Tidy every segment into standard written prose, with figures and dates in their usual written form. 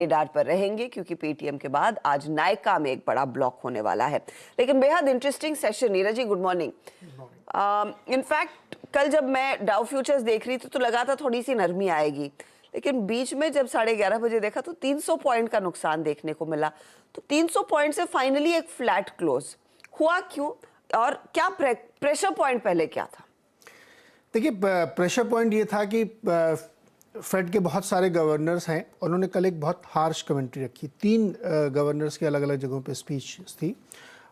Radar पर रहेंगे क्योंकि पेटीएम के बाद आज नायका में एक बड़ा ब्लॉक होने वाला है। लेकिन बेहद interesting session. Neeraj ji, good morning. In fact कल जब मैं डाउ फ्यूचर्स देख रही थी तो लगा था थोड़ी सी नरमी आएगी, लेकिन बीच में जब 11:30 बजे देखा तो 300 पॉइंट का नुकसान देखने को मिला। तो 300 पॉइंट से फाइनली एक फ्लैट क्लोज हुआ, क्यों और क्या प्रेशर पॉइंट पहले क्या था? देखिए, प्रेशर पॉइंट ये था कि फेड के बहुत सारे गवर्नर्स हैं, उन्होंने कल एक बहुत हार्श कमेंट्री रखी। 3 गवर्नर्स के अलग अलग जगहों पे स्पीच थी।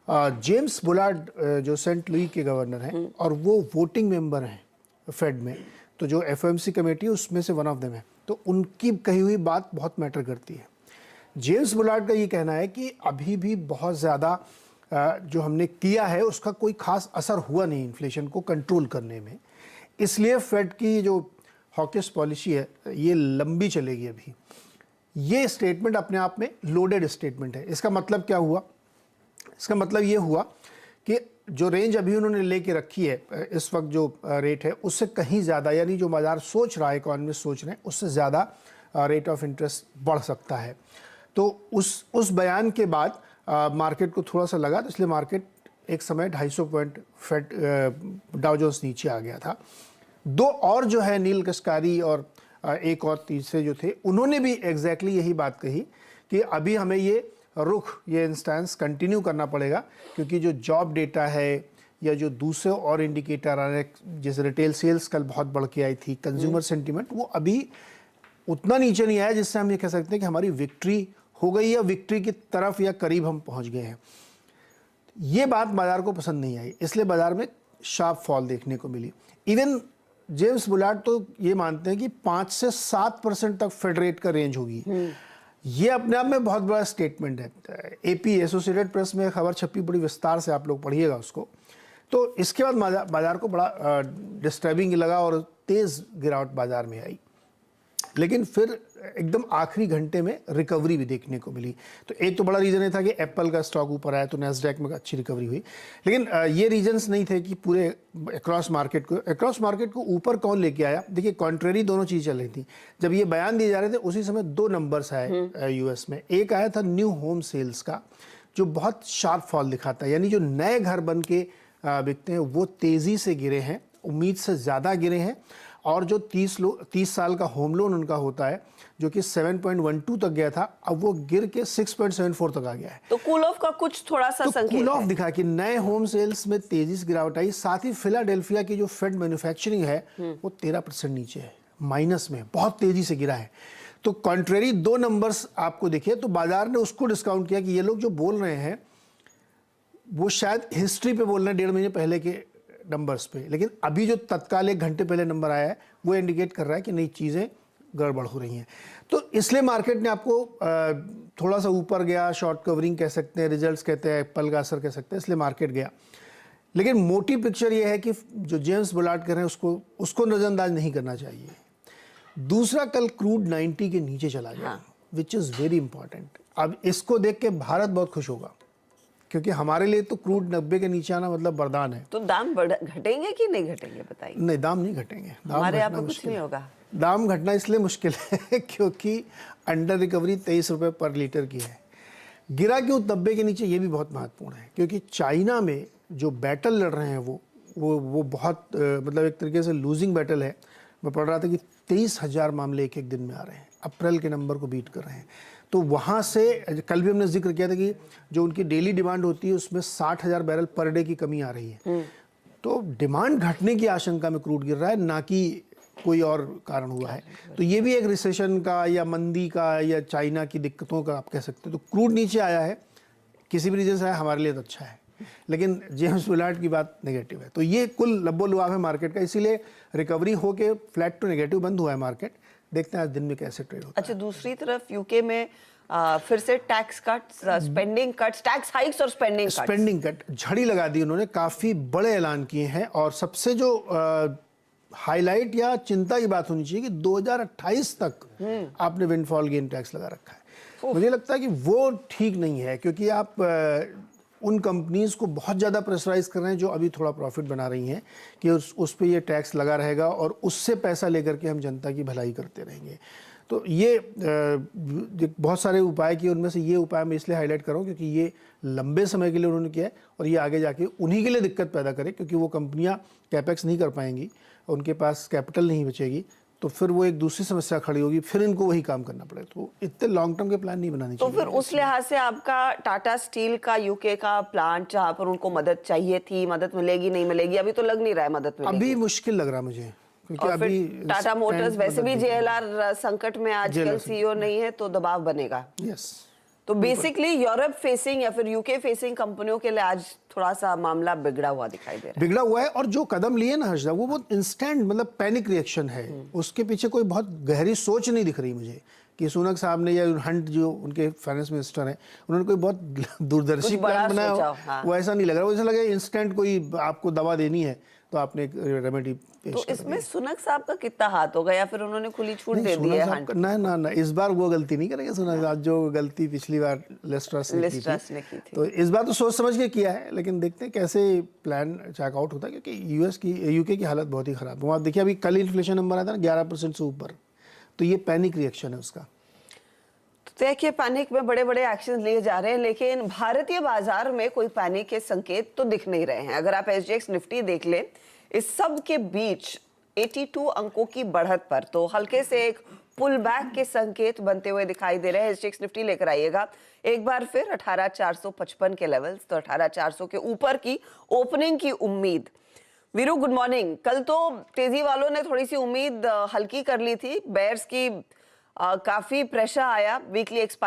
जेम्स बुलार्ड जो सेंट लुई के गवर्नर हैं और वो वोटिंग मेंबर हैं फेड में, तो जो एफओएमसी कमेटी है उसमें से वन ऑफ देम है, तो उनकी कही हुई बात बहुत मैटर करती है। जेम्स बुलार्ड का ये कहना है कि अभी भी बहुत ज़्यादा जो हमने किया है उसका कोई खास असर हुआ नहीं इन्फ्लेशन को कंट्रोल करने में, इसलिए फेड की जो हॉकिश पॉलिसी है ये लंबी चलेगी। अभी ये स्टेटमेंट अपने आप में लोडेड स्टेटमेंट है। इसका मतलब क्या हुआ? इसका मतलब ये हुआ कि जो रेंज अभी उन्होंने लेके रखी है इस वक्त जो रेट है उससे कहीं ज़्यादा, यानी जो बाजार सोच रहा है, इकोनॉमिस्ट सोच रहे हैं, उससे ज़्यादा रेट ऑफ इंटरेस्ट बढ़ सकता है। तो उस बयान के बाद मार्केट को थोड़ा सा लगा, तो इसलिए मार्केट एक समय 250 पॉइंट फेड डाउ जोन्स नीचे आ गया था। 2 और जो है नील कश्कारी और एक और तीसरे जो थे, उन्होंने भी एग्जैक्टली यही बात कही कि अभी हमें ये रुख, ये इंस्टेंस कंटिन्यू करना पड़ेगा, क्योंकि जो जॉब डेटा है या जो दूसरे और इंडिकेटर आ रहे, जैसे रिटेल सेल्स कल बहुत बढ़ के आई थी, कंज्यूमर सेंटीमेंट, वो अभी उतना नीचे नहीं आया जिससे हम ये कह सकते हैं कि हमारी विक्ट्री हो गई या विक्ट्री की तरफ या करीब हम पहुंच गए हैं। ये बात बाजार को पसंद नहीं आई, इसलिए बाजार में शार्प फॉल देखने को मिली। इवन जेम्स बुलार्ड तो ये मानते हैं कि 5 से 7% तक फेड रेट का रेंज होगी। ये अपने आप में बहुत बड़ा स्टेटमेंट है। एपी एसोसिएटेड प्रेस में खबर छपी, बड़ी विस्तार से आप लोग पढ़िएगा उसको। तो इसके बाद बाजार को बड़ा डिस्टर्बिंग लगा और तेज़ गिरावट बाजार में आई, लेकिन फिर एकदम आखिरी घंटे में रिकवरी भी देखने को मिली। तो एक तो बड़ा रीज़न ये था कि एप्पल का स्टॉक ऊपर आया तो नैस्डैक में अच्छी रिकवरी हुई, लेकिन ये रीजंस नहीं थे कि पूरे अक्रॉस मार्केट को ऊपर कौन लेके आया। देखिए, कॉन्ट्रेरी दोनों चीज़ चल रही थी। जब ये बयान दिए जा रहे थे उसी समय 2 नंबर्स आए यूएस में। एक आया था न्यू होम सेल्स का, जो बहुत शार्प फॉल दिखाता है, यानी जो नए घर बन के बिकते हैं वो तेज़ी से गिरे हैं, उम्मीद से ज़्यादा गिरे हैं। और जो 30 साल का होम लोन उनका होता है, जो कि 7.12 तक गया था, अब वो गिर के 6.74 तक आ गया है। तो कूल ऑफ का कुछ थोड़ा सा संकेत कूल ऑफ दिखा कि नए होम सेल्स में तेजी से गिरावट आई। साथ ही फिलाडेल्फिया की जो फेड मैन्युफैक्चरिंग है वो 13% नीचे है, माइनस में, बहुत तेजी से गिरा है। तो कॉन्ट्रेरी 2 नंबर्स आपको दिखे तो बाजार ने उसको डिस्काउंट किया कि ये लोग जो बोल रहे हैं वो शायद हिस्ट्री पे बोल रहे हैं 1.5 महीने पहले के नंबर्स पे, लेकिन अभी जो तत्काल 1 घंटे पहले नंबर आया है वो इंडिकेट कर रहा है कि नई चीज़ें गड़बड़ हो रही हैं। तो इसलिए मार्केट ने आपको थोड़ा सा ऊपर गया, शॉर्ट कवरिंग कह सकते हैं, रिजल्ट्स कहते हैं, एप्पल का असर कह सकते हैं, इसलिए मार्केट गया। लेकिन मोटी पिक्चर ये है कि जो जेम्स बुलार्ड कर रहे हैं उसको नज़रअंदाज नहीं करना चाहिए। दूसरा, कल क्रूड 90 के नीचे चला गया, विच इज़ वेरी इंपॉर्टेंट। अब इसको देख के भारत बहुत खुश होगा, क्योंकि हमारे लिए तो क्रूड 90 के नीचे आना मतलब वरदान है। तो दाम घटेंगे कि नहीं घटेंगे, बताइए। नहीं, दाम नहीं घटेंगे, हमारे यहाँ पे कुछ नहीं होगा। दाम घटना इसलिए मुश्किल है क्योंकि अंडर रिकवरी 23 रुपये पर लीटर की है। गिरा क्यों 90 के नीचे, ये भी बहुत महत्वपूर्ण है, क्योंकि चाइना में जो बैटल लड़ रहे हैं वो बहुत मतलब एक तरीके से लूजिंग बैटल है। मैं पढ़ रहा था कि 23,000 मामले एक दिन में आ रहे हैं, अप्रैल के नंबर को बीट कर रहे हैं। तो वहाँ से कल भी हमने जिक्र किया था कि जो उनकी डेली डिमांड होती है उसमें 60,000 बैरल पर डे की कमी आ रही है। तो डिमांड घटने की आशंका में क्रूड गिर रहा है, ना कि कोई और कारण हुआ है। तो ये भी एक रिसेशन का या मंदी का या चाइना की दिक्कतों का आप कह सकते हो। तो क्रूड नीचे आया है, किसी भी रीजन से आया, हमारे लिए तो अच्छा है, लेकिन जेम्स बुलार्ड की बात नेगेटिव है। तो ये कुल लब्बो लुआब है मार्केट का, इसीलिए रिकवरी होके फ्लैट टू नेगेटिव बंद हुआ है मार्केट। देखते हैं आज दिन में कैसे ट्रेड होता है। अच्छा, दूसरी तरफ यूके में फिर से tax cuts, spending cuts, tax hikes और स्पेंडिंग कट झड़ी लगा दी उन्होंने, काफ़ी बड़े ऐलान किए हैं। और सबसे जो हाईलाइट या चिंता की बात होनी चाहिए कि 2028 तक आपने विंडफॉल गेन टैक्स लगा रखा है। मुझे लगता है कि वो ठीक नहीं है, क्योंकि आप उन कंपनीज को बहुत ज़्यादा प्रेशराइज कर रहे हैं जो अभी थोड़ा प्रॉफिट बना रही हैं कि उस पर ये टैक्स लगा रहेगा और उससे पैसा लेकर के हम जनता की भलाई करते रहेंगे। तो ये बहुत सारे उपाय किए, उनमें से ये उपाय मैं इसलिए हाईलाइट कर रहा हूँ क्योंकि ये लंबे समय के लिए उन्होंने किया है और ये आगे जाके उन्हीं के लिए दिक्कत पैदा करे, क्योंकि वो कंपनियां कैपेक्स नहीं कर पाएंगी, उनके पास कैपिटल नहीं बचेगी, तो फिर वो एक दूसरी समस्या खड़ी होगी, फिर इनको वही काम करना पड़ेगा। तो इतने लॉन्ग टर्म के प्लान नहीं बनाने तो चाहिए। फिर उस लिहाज से आपका टाटा स्टील का यूके का प्लांट, जहां पर उनको मदद चाहिए थी, मदद मिलेगी नहीं मिलेगी, अभी तो लग नहीं रहा है मदद मिलेगी। अभी मुश्किल लग रहा मुझे, क्योंकि और अभी फिर टाटा मोटर्स वैसे भी जेएलआर संकट में आजकल सीईओ नहीं है, तो दबाव बनेगा। यस, तो बेसिकली यूरोप फेसिंग या फिर यूके फेसिंग कंपनियों के लिए आज थोड़ा सा मामला बिगड़ा हुआ दिखाई दे रहा है। बिगड़ा हुआ है, और जो कदम लिए ना हर्षदा, वो बहुत इंस्टेंट, मतलब पैनिक रिएक्शन है। उसके पीछे कोई बहुत गहरी सोच नहीं दिख रही मुझे कि सुनक साहब ने या हंट जो उनके फाइनेंस मिनिस्टर हैं, उन्होंने कोई बहुत दूरदर्शी कुछ बड़ा प्लान बनाया सोचा हो। हो, हाँ। वो ऐसा नहीं लग रहा, वो ऐसा लगे इंस्टेंट कोई आपको दवा देनी है तो आपने एक रेमेडी पेश तो कर इसमें सुनक साहब का कितना हाथ होगा, या फिर उन्होंने खुली छूट दे दी सुनक है साहब हंट? का- ना ना, इस बार वो गलती नहीं करेंगे सुनक साहब, जो गलती पिछली बार लिस्ट्रस ने की लिस्ट्रस ने की थी। तो इस बार तो सोच समझ के किया है, लेकिन देखते हैं कैसे प्लान चेकआउट होता है, क्योंकि यूके की हालत बहुत ही खराब है। वहाँ देखिए अभी कल इन्फ्लेशन नंबर आया था ना 11% से ऊपर, तो ये पैनिक रिएक्शन है उसका। तो देखिए पैनिक में बड़े बड़े एक्शन लिए जा रहे हैं, लेकिन भारतीय बाजार में कोई पैनिक के संकेत तो दिख नहीं रहे हैं। अगर आप एसजीएक्स निफ्टी देख ले, इस सब के बीच 82 अंकों की बढ़त पर तो हल्के से एक पुल बैक के संकेत बनते हुए दिखाई दे रहे हैं। एसजीएक्स निफ्टी लेकर आइएगा एक बार फिर 18,455 के लेवल्स, तो 18,400 के ऊपर की ओपनिंग की उम्मीद। Veeru good morning. कल तो तेजी वालों ने थोड़ी सी उम्मीद हल्की कर ली थी, बेयर्स की काफी प्रेशर आया, वीकली एक्सपायर